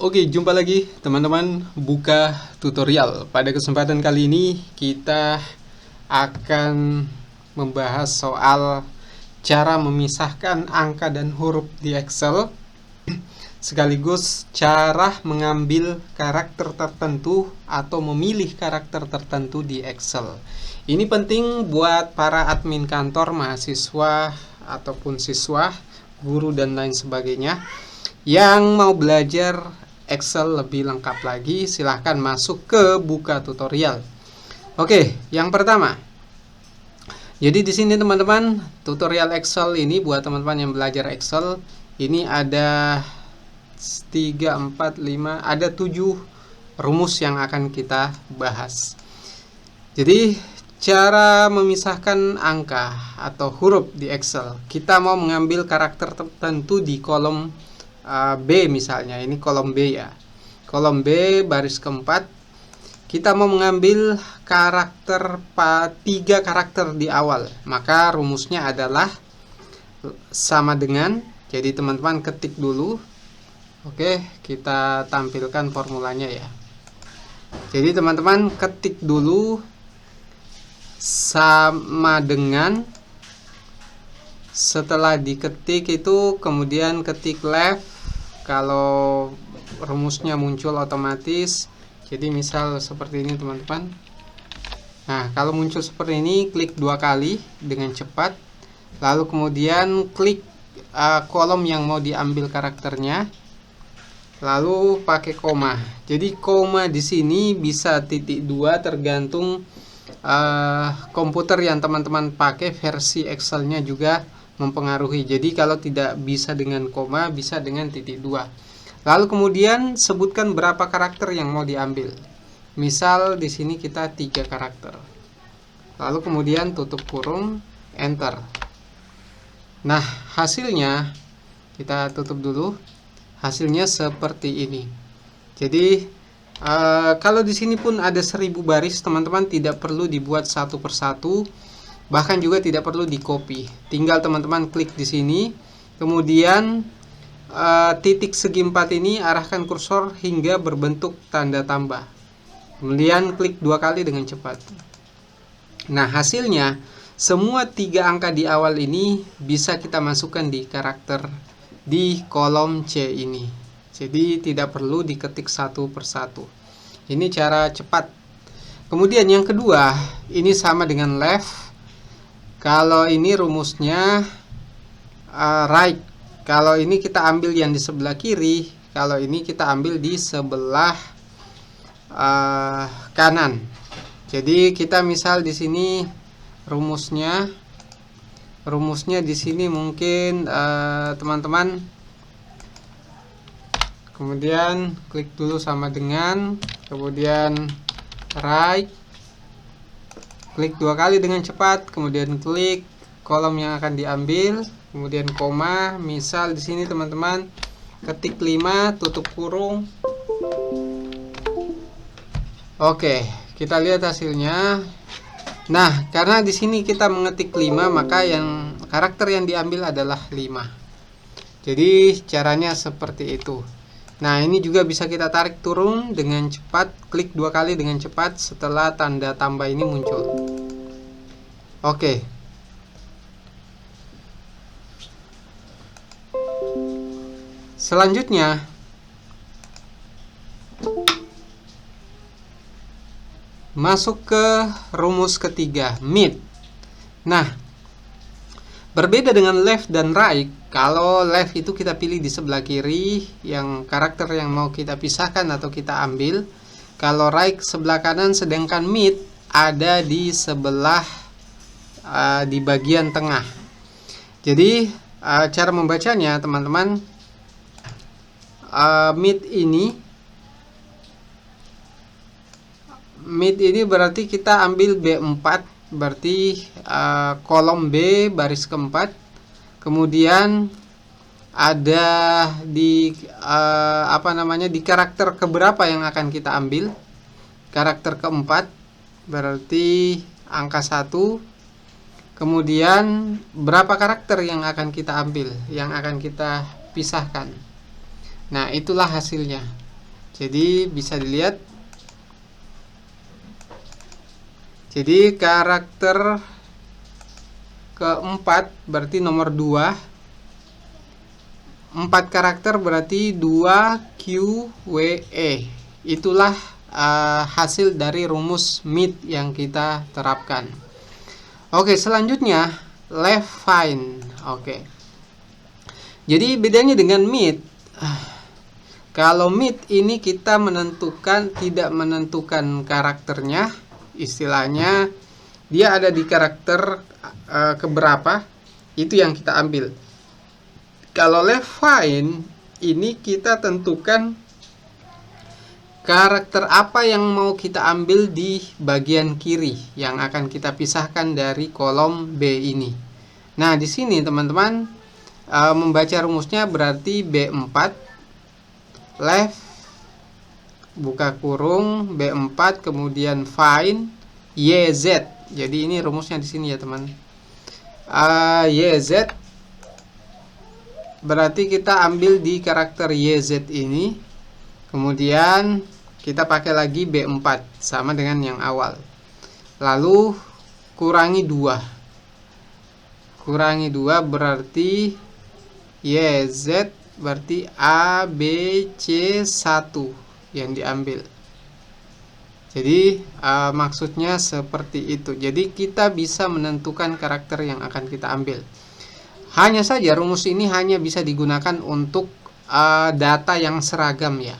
Oke, jumpa lagi teman-teman buka tutorial. Pada kesempatan kali ini kita akan membahas soal cara memisahkan angka dan huruf di Excel, sekaligus cara mengambil karakter tertentu atau memilih karakter tertentu di Excel. Ini penting buat para admin kantor, mahasiswa ataupun siswa, guru dan lain sebagainya yang mau belajar Excel lebih lengkap lagi. Silahkan masuk ke buka tutorial. Oke, yang pertama. Jadi di sini teman-teman, tutorial Excel ini buat teman-teman yang belajar Excel, ini ada 3, 4, 5, ada 7 rumus yang akan kita bahas. Jadi cara memisahkan angka atau huruf di Excel, kita mau mengambil karakter tertentu di kolom B misalnya, ini kolom B ya, kolom B baris keempat. Kita mau mengambil karakter 3 karakter di awal, maka rumusnya adalah sama dengan, jadi teman-teman ketik dulu. Oke, kita tampilkan formulanya ya. Jadi teman-teman ketik dulu sama dengan, setelah diketik itu kemudian ketik left. Kalau rumusnya muncul otomatis, jadi misal seperti ini teman-teman. Nah, kalau muncul seperti ini, klik 2 kali dengan cepat, lalu kemudian klik kolom yang mau diambil karakternya, lalu pakai koma. Jadi koma di sini bisa titik 2 tergantung komputer yang teman-teman pakai, versi Excelnya juga mempengaruhi. Jadi kalau tidak bisa dengan koma, bisa dengan titik 2. Lalu kemudian sebutkan berapa karakter yang mau diambil. Misal di sini kita 3 karakter. Lalu kemudian tutup kurung, enter. Nah, hasilnya kita tutup dulu. Hasilnya seperti ini. Jadi kalau di sini pun ada 1000 baris, teman-teman tidak perlu dibuat satu persatu. Bahkan juga tidak perlu di copy. Tinggal teman-teman klik di sini, kemudian titik segi 4 ini arahkan kursor hingga berbentuk tanda tambah. Kemudian klik 2 kali dengan cepat. Nah, hasilnya semua 3 angka di awal ini bisa kita masukkan di karakter di kolom C ini. Jadi tidak perlu diketik satu persatu. Ini cara cepat. Kemudian yang kedua, ini sama dengan left. Kalau ini rumusnya right. Kalau ini kita ambil yang di sebelah kiri, kalau ini kita ambil di sebelah kanan. Jadi kita misal di sini rumusnya di sini mungkin teman-teman kemudian klik dulu sama dengan, kemudian right. Klik 2 kali dengan cepat, kemudian klik kolom yang akan diambil, kemudian koma. Misal di sini teman-teman ketik 5, tutup kurung. Oke, kita lihat hasilnya. Nah, karena di sini kita mengetik 5, maka yang karakter yang diambil adalah 5. Jadi caranya seperti itu. Nah, ini juga bisa kita tarik turun dengan cepat, klik 2 kali dengan cepat setelah tanda tambah ini muncul. Oke. Selanjutnya masuk ke rumus ketiga, mid. Nah, berbeda dengan left dan right. Kalau left itu kita pilih di sebelah kiri, yang karakter yang mau kita pisahkan atau kita ambil. Kalau right sebelah kanan, sedangkan mid ada di sebelah di bagian tengah. Jadi cara membacanya teman-teman, mid ini berarti kita ambil B4, berarti kolom B baris keempat. Kemudian ada di di karakter keberapa yang akan kita ambil? Karakter keempat, berarti angka 1. Kemudian berapa karakter yang akan kita ambil, yang akan kita pisahkan. Nah, itulah hasilnya. Jadi bisa dilihat. Jadi karakter keempat berarti nomor 2. 4 karakter berarti 2 QWE. Itulah hasil dari rumus MIT yang kita terapkan. Oke, selanjutnya left find. Oke. Jadi bedanya dengan MIT, kalau MIT ini kita tidak menentukan karakternya, istilahnya dia ada di karakter keberapa, itu yang kita ambil. Kalau left find ini kita tentukan karakter apa yang mau kita ambil di bagian kiri yang akan kita pisahkan dari kolom B ini. Nah, di sini teman-teman membaca rumusnya berarti B4 left buka kurung B4 kemudian find YZ. Jadi ini rumusnya di sini ya, teman. YZ berarti kita ambil di karakter YZ ini, kemudian kita pakai lagi B4 sama dengan yang awal, lalu kurangi 2 berarti YZ berarti A, B, C, 1 yang diambil. Jadi maksudnya seperti itu. Jadi kita bisa menentukan karakter yang akan kita ambil. Hanya saja rumus ini hanya bisa digunakan untuk data yang seragam ya.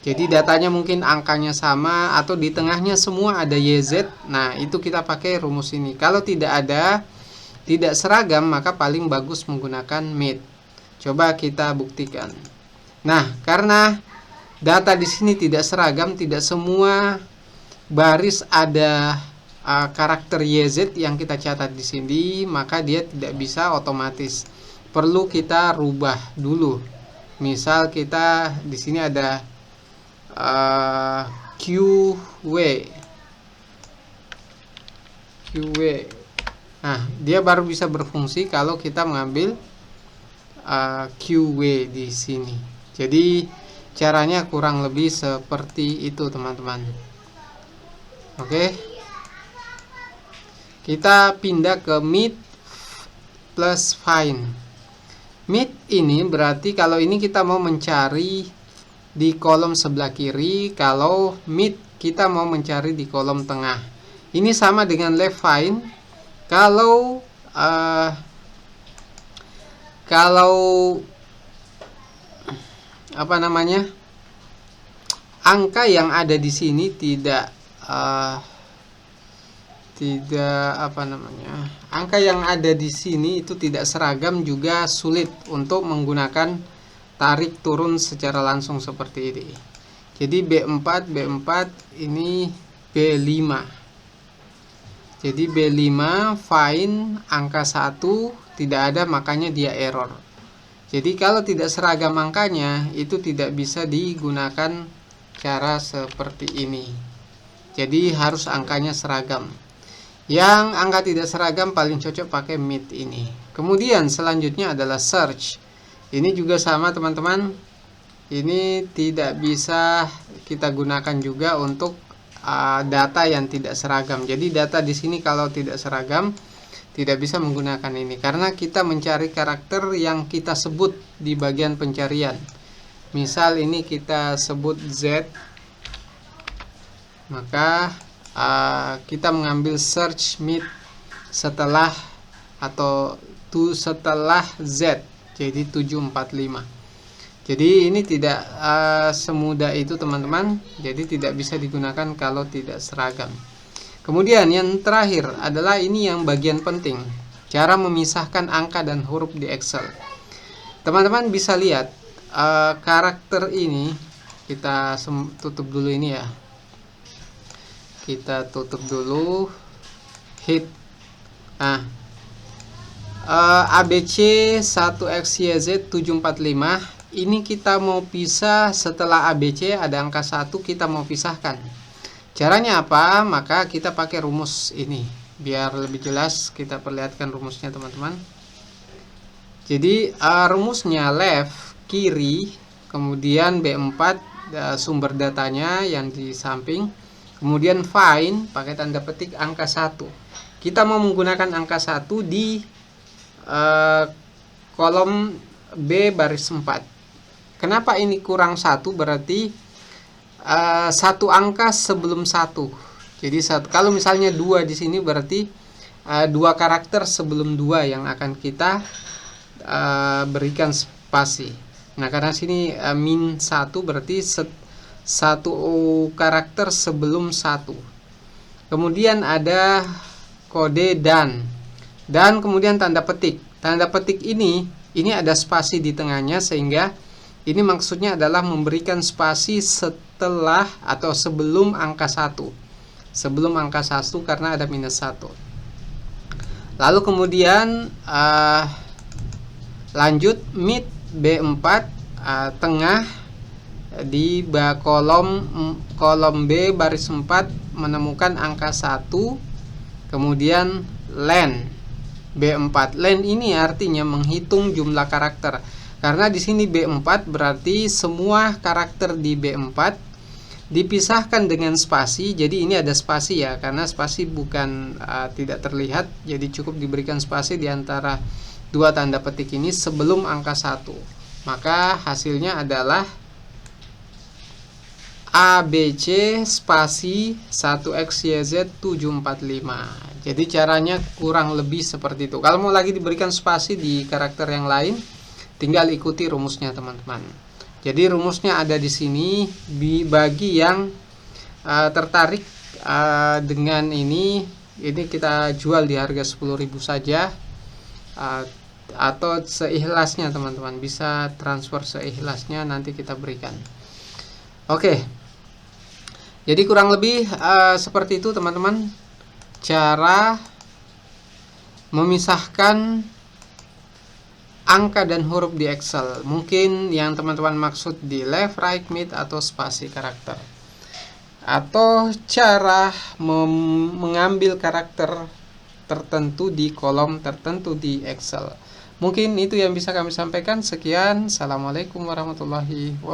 Jadi datanya mungkin angkanya sama atau di tengahnya semua ada YZ. Nah, itu kita pakai rumus ini. Kalau tidak ada, tidak seragam, maka paling bagus menggunakan MIT. Coba kita buktikan. Nah, karena data di sini tidak seragam, tidak semua baris ada karakter YZ yang kita catat di sini, maka dia tidak bisa otomatis. Perlu kita rubah dulu. Misal kita di sini ada QW. Nah, dia baru bisa berfungsi kalau kita mengambil QW di sini. Jadi caranya kurang lebih seperti itu, teman-teman. Oke. Kita pindah ke MIT plus find. MIT ini berarti kalau ini kita mau mencari di kolom sebelah kiri, kalau MIT kita mau mencari di kolom tengah. Ini sama dengan left find. Kalau angka yang ada di sini angka yang ada di sini itu tidak seragam, juga sulit untuk menggunakan tarik turun secara langsung seperti ini. Jadi B4 ini B5. Jadi B5 find angka 1 tidak ada, makanya dia error. Jadi kalau tidak seragam angkanya itu tidak bisa digunakan cara seperti ini. Jadi harus angkanya seragam. Yang angka tidak seragam paling cocok pakai MIT ini. Kemudian selanjutnya adalah search. Ini juga sama, teman-teman. Ini tidak bisa kita gunakan juga untuk data yang tidak seragam. Jadi data di sini kalau tidak seragam tidak bisa menggunakan ini, karena kita mencari karakter yang kita sebut di bagian pencarian. Misal ini kita sebut Z, maka kita mengambil search MIT setelah Z, jadi 745. Jadi ini tidak semudah itu, teman-teman. Jadi tidak bisa digunakan kalau tidak seragam. Kemudian yang terakhir adalah ini yang bagian penting, cara memisahkan angka dan huruf di Excel. Teman-teman bisa lihat karakter ini, kita tutup dulu ini ya. Kita tutup dulu hit. Nah, ABC 1XYZ 745 ini kita mau pisah. Setelah ABC ada angka 1, kita mau pisahkan. Caranya apa? Maka kita pakai rumus ini. Biar lebih jelas kita perlihatkan rumusnya, teman-teman. Jadi rumusnya left kiri, kemudian B4 sumber datanya yang di samping. Kemudian find pakai tanda petik angka 1. Kita mau menggunakan angka 1 di kolom B baris 4. Kenapa ini kurang 1? Berarti satu angka sebelum 1. Jadi kalau misalnya 2 di sini berarti 2 karakter sebelum 2 yang akan kita berikan spasi. Nah, karena sini min 1 berarti satu karakter sebelum 1. Kemudian ada kode dan kemudian tanda petik. Tanda petik ini ada spasi di tengahnya, sehingga ini maksudnya adalah memberikan spasi setelah atau sebelum angka 1. Sebelum angka 1 karena ada minus 1. Lalu kemudian lanjut mid B4 tengah di kolom B baris 4 menemukan angka 1, kemudian len B4. Len ini artinya menghitung jumlah karakter. Karena di sini B4 berarti semua karakter di B4 dipisahkan dengan spasi. Jadi ini ada spasi ya, karena spasi bukan tidak terlihat, jadi cukup diberikan spasi di antara dua tanda petik ini sebelum angka 1. Maka hasilnya adalah ABC spasi 1XYZ 745. Jadi caranya kurang lebih seperti itu. Kalau mau lagi diberikan spasi di karakter yang lain, tinggal ikuti rumusnya teman-teman. Jadi rumusnya ada di sini. Bagi yang tertarik dengan ini kita jual di harga 10.000 saja, atau seikhlasnya teman-teman, bisa transfer seikhlasnya, nanti kita berikan. Oke. Jadi kurang lebih seperti itu teman-teman, cara memisahkan angka dan huruf di Excel. Mungkin yang teman-teman maksud di left, right, mid, atau spasi karakter, atau cara mengambil karakter tertentu di kolom tertentu di Excel. Mungkin itu yang bisa kami sampaikan. Sekian, assalamualaikum warahmatullahi wabarakatuh.